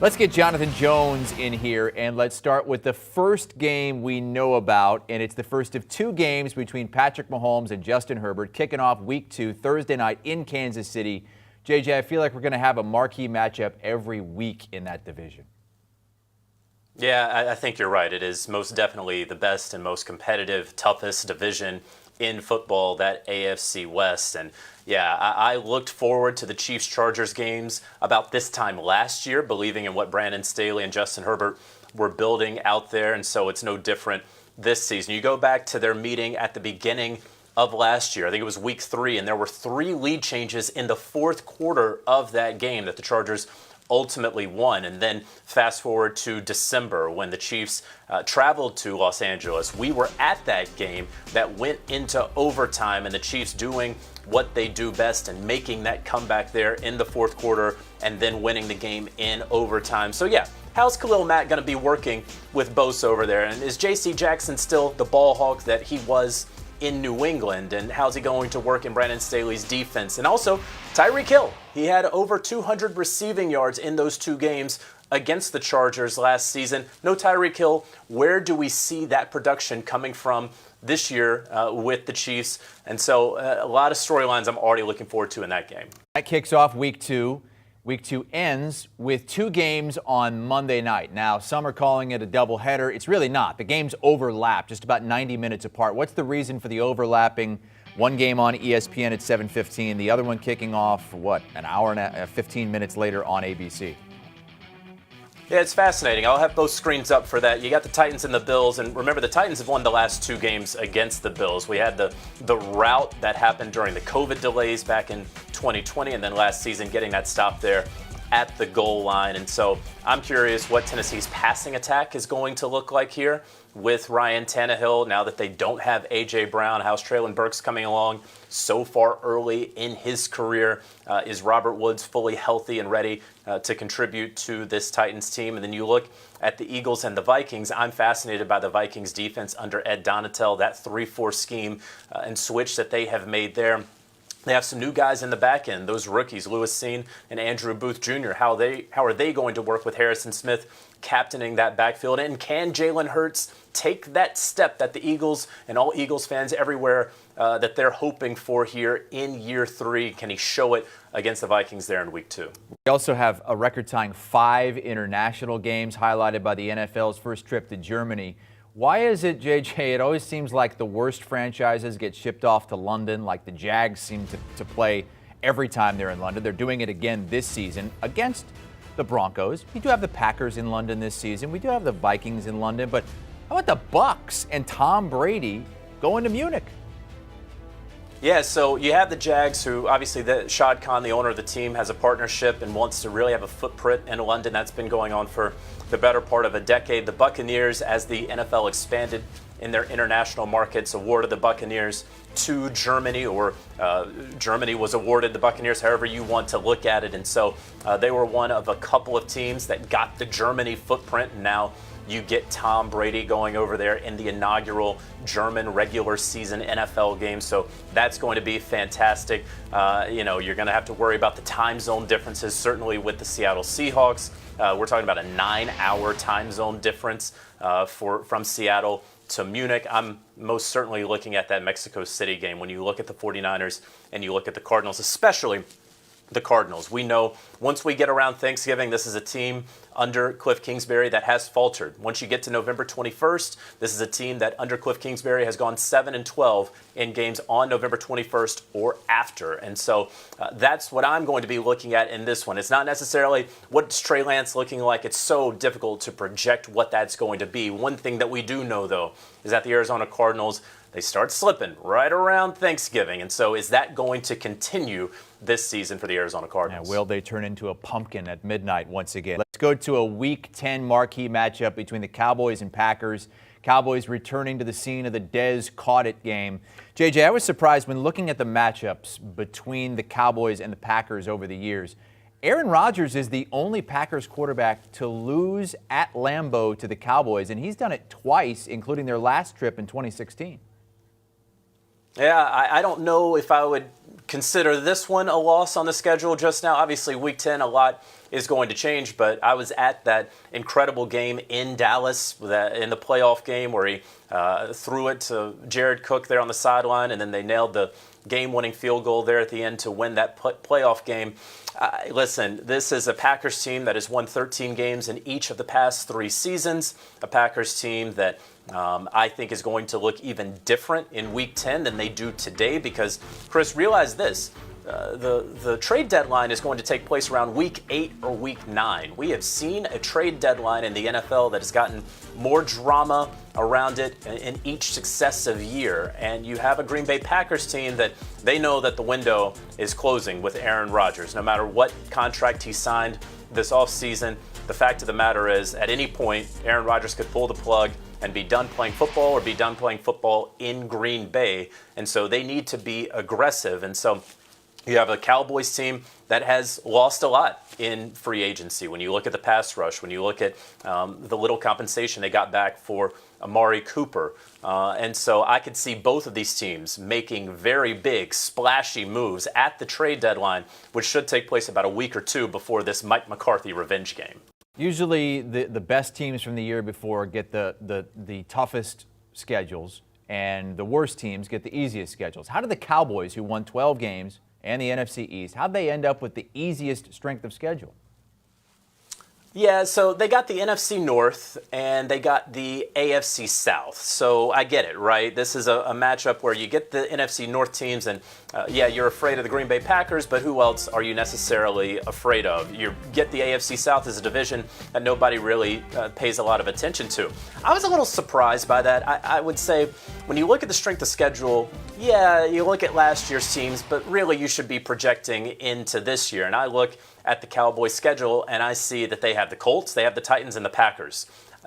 Let's get Jonathan Jones in here, and let's start with the first game we know about, and it's the first of two games between Patrick Mahomes and Justin Herbert, kicking off Week 2 Thursday night in Kansas City. JJ, I feel like we're going to have a marquee matchup every week in that division. Yeah, I think you're right. It is most definitely the best and most competitive, toughest division in football, that AFC West. And yeah, I looked forward to the Chiefs-Chargers games about this time last year, believing in what Brandon Staley and Justin Herbert were building out there, and so it's no different this season. You go back to their meeting at the beginning of last year, I think it was Week 3, and there were 3 lead changes in the fourth quarter of that game that the Chargers ultimately won. And then fast forward to December when the Chiefs traveled to Los Angeles. We were at that game that went into overtime, and the Chiefs doing what they do best and making that comeback there in the fourth quarter and then winning the game in overtime. So yeah, how's Khalil Mack going to be working with Bosa over there? And is J.C. Jackson still the ball hawk that he was in New England? And how's he going to work in Brandon Staley's defense? And also, Tyreek Hill. He had over 200 receiving yards in those 2 games against the Chargers last season. No Tyreek Hill. Where do we see that production coming from this year with the Chiefs? And so a lot of storylines I'm already looking forward to in that game. That kicks off Week 2. Week 2 ends with 2 games on Monday night. Now, some are calling it a doubleheader. It's really not. The games overlap just about 90 minutes apart. What's the reason for the overlapping? One game on ESPN at 7:15, the other one kicking off, an hour and 15 minutes later on ABC. Yeah, it's fascinating. I'll have both screens up for that. You got the Titans and the Bills, and remember, the Titans have won the last 2 games against the Bills. We had the rout that happened during the COVID delays back in 2020, and then last season getting that stop there at the goal line. And so I'm curious what Tennessee's passing attack is going to look like here with Ryan Tannehill now that they don't have A.J. Brown. How's Treylon Burks coming along so far early in his career? Is Robert Woods fully healthy and ready to contribute to this Titans team? And then you look at the Eagles and the Vikings. I'm fascinated by the Vikings defense under Ed Donatel, that 3-4 scheme and switch that they have made there. They have some new guys in the back end, those rookies, Lewis Seen and Andrew Booth Jr. How are they going to work with Harrison Smith captaining that backfield? And can Jalen Hurts take that step that the Eagles and all Eagles fans everywhere that they're hoping for here in year 3? Can he show it against the Vikings there in Week 2? We also have a record-tying 5 international games highlighted by the NFL's first trip to Germany. Why is it, JJ, it always seems like the worst franchises get shipped off to London, like the Jags seem to play every time they're in London? They're doing it again this season against the Broncos. We do have the Packers in London this season. We do have the Vikings in London. But how about the Bucs and Tom Brady going to Munich? Yeah, so you have the Jags, who obviously Shad Khan, the owner of the team, has a partnership and wants to really have a footprint in London. That's been going on for the better part of a decade. The Buccaneers, as the NFL expanded in their international markets, awarded the Buccaneers to Germany, or Germany was awarded the Buccaneers, however you want to look at it. And so they were one of a couple of teams that got the Germany footprint. And now you get Tom Brady going over there in the inaugural German regular season NFL game. So that's going to be fantastic. You're going to have to worry about the time zone differences, certainly with the Seattle Seahawks. We're talking about a 9-hour time zone difference from Seattle to Munich. I'm most certainly looking at that Mexico City game. When you look at the 49ers and you look at the Cardinals, especially the Cardinals, we know once we get around Thanksgiving, this is a team under Cliff Kingsbury that has faltered. Once you get to November 21st, this is a team that under Cliff Kingsbury has gone 7-12 in games on November 21st or after. And so that's what I'm going to be looking at in this one. It's not necessarily what's Trey Lance looking like. It's so difficult to project what that's going to be. One thing that we do know, though, is that the Arizona Cardinals, they start slipping right around Thanksgiving. And so is that going to continue this season for the Arizona Cardinals? Yeah, will they turn into a pumpkin at midnight once again? Let's go to a Week 10 marquee matchup between the Cowboys and Packers. Cowboys returning to the scene of the Dez Caught It game. JJ, I was surprised when looking at the matchups between the Cowboys and the Packers over the years. Aaron Rodgers is the only Packers quarterback to lose at Lambeau to the Cowboys, and he's done it twice, including their last trip in 2016. Yeah, I don't know if I would consider this one a loss on the schedule just now. Obviously, Week 10, a lot is going to change, but I was at that incredible game in Dallas, in the playoff game where he threw it to Jared Cook there on the sideline, and then they nailed the game-winning field goal there at the end to win that playoff game. Listen, this is a Packers team that has won 13 games in each of the past 3 seasons, a Packers team that I think is going to look even different in Week 10 than they do today because, Chris, realize this. The trade deadline is going to take place around Week 8 or Week 9. We have seen a trade deadline in the NFL that has gotten more drama around it in each successive year. And you have a Green Bay Packers team that they know that the window is closing with Aaron Rodgers. No matter what contract he signed this offseason, the fact of the matter is at any point, Aaron Rodgers could pull the plug and be done playing football or be done playing football in Green Bay. And so they need to be aggressive. And so you have a Cowboys team that has lost a lot in free agency. When you look at the pass rush, when you look at the little compensation they got back for Amari Cooper. And so I could see both of these teams making very big, splashy moves at the trade deadline, which should take place about a week or 2 before this Mike McCarthy revenge game. Usually the best teams from the year before get the toughest schedules, and the worst teams get the easiest schedules. How did the Cowboys, who won 12 games, and the NFC East, how'd they end up with the easiest strength of schedule? Yeah, so they got the NFC North and they got the AFC South. So I get it, right? This is a matchup where you get the NFC North teams and, yeah, you're afraid of the Green Bay Packers, but who else are you necessarily afraid of? You get the AFC South as a division that nobody really pays a lot of attention to. I was a little surprised by that. I would say when you look at the strength of schedule, yeah, you look at last year's teams, but really you should be projecting into this year. And I look at the Cowboys schedule and I see that they have the Colts, they have the Titans, and the Packers.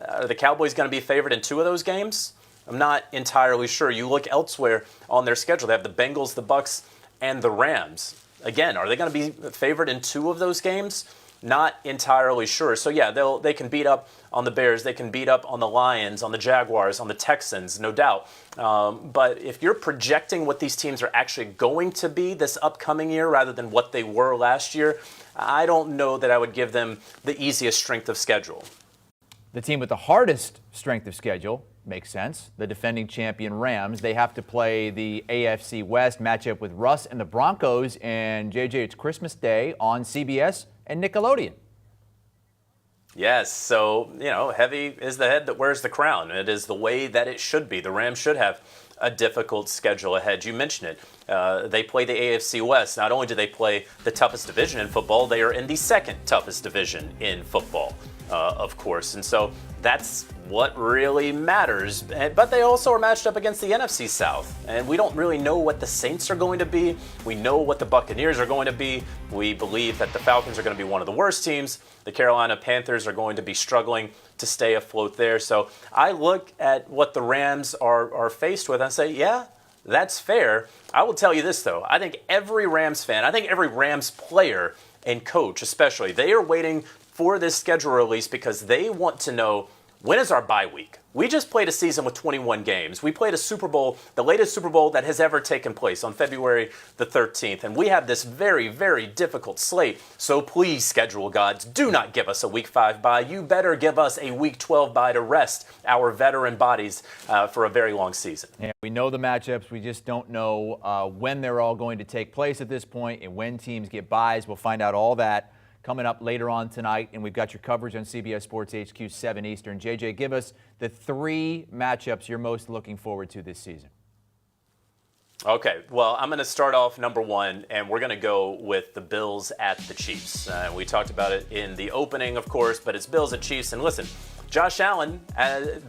Are the Cowboys going to be favored in 2 of those games? I'm not entirely sure. You look elsewhere on their schedule, they have the Bengals, the Bucks, and the Rams. Again, are they going to be favored in 2 of those games? Not entirely sure. So yeah, they can beat up on the Bears, they can beat up on the Lions, on the Jaguars, on the Texans, no doubt. But if you're projecting what these teams are actually going to be this upcoming year rather than what they were last year, I don't know that I would give them the easiest strength of schedule. The team with the hardest strength of schedule makes sense. The defending champion Rams, they have to play the AFC West matchup with Russ and the Broncos. And JJ, it's Christmas Day on CBS and Nickelodeon. Yes, so, heavy is the head that wears the crown. It is the way that it should be. The Rams should have a difficult schedule ahead. You mentioned it. They play the AFC West. Not only do they play the toughest division in football, they are in the second toughest division in football, of course. And so that's what really matters. But they also are matched up against the NFC South. And we don't really know what the Saints are going to be. We know what the Buccaneers are going to be. We believe that the Falcons are going to be one of the worst teams. The Carolina Panthers are going to be struggling to stay afloat there. So I look at what the Rams are faced with and say, yeah, that's fair. I will tell you this, though. I think every Rams fan, I think every Rams player and coach especially, they are waiting for this schedule release because they want to know, when is our bye week? We just played a season with 21 games. We played a Super Bowl, the latest Super Bowl that has ever taken place on February the 13th. And we have this very, very difficult slate. So please, schedule gods, do not give us a Week 5 bye. You better give us a Week 12 bye to rest our veteran bodies for a very long season. Yeah, we know the matchups. We just don't know when they're all going to take place at this point and when teams get byes. We'll find out all that coming up later on tonight, and we've got your coverage on CBS Sports HQ 7 Eastern. JJ, give us the 3 matchups you're most looking forward to this season. Okay, well, I'm going to start off number 1, and we're going to go with the Bills at the Chiefs. We talked about it in the opening, of course, but it's Bills at Chiefs. And listen, Josh Allen,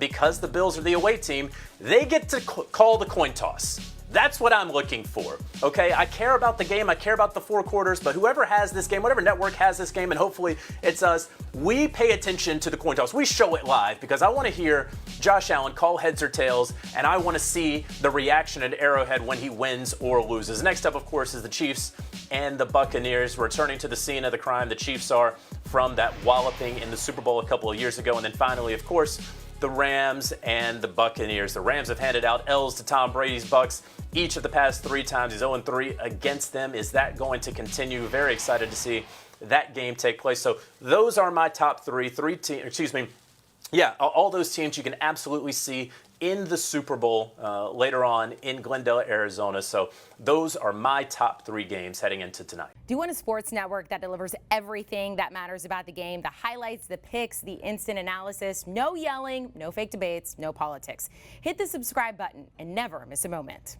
because the Bills are the away team, they get to call the coin toss. That's what I'm looking for, okay? I care about the game. I care about the 4 quarters, but whoever has this game, whatever network has this game, and hopefully it's us, we pay attention to the coin toss. We show it live because I want to hear Josh Allen call heads or tails, and I want to see the reaction at Arrowhead when he wins or loses. Next up, of course, is the Chiefs and the Buccaneers returning to the scene of the crime. The Chiefs are from that walloping in the Super Bowl a couple of years ago. And then finally, of course, the Rams and the Buccaneers. The Rams have handed out L's to Tom Brady's Bucs each of the past 3 times. He's 0-3 against them. Is that going to continue? Very excited to see that game take place. So those are my top three teams. Yeah, all those teams you can absolutely see in the Super Bowl later on in Glendale, Arizona. So those are my top 3 games heading into tonight. Do you want a sports network that delivers everything that matters about the game? The highlights, the picks, the instant analysis, no yelling, no fake debates, no politics. Hit the subscribe button and never miss a moment.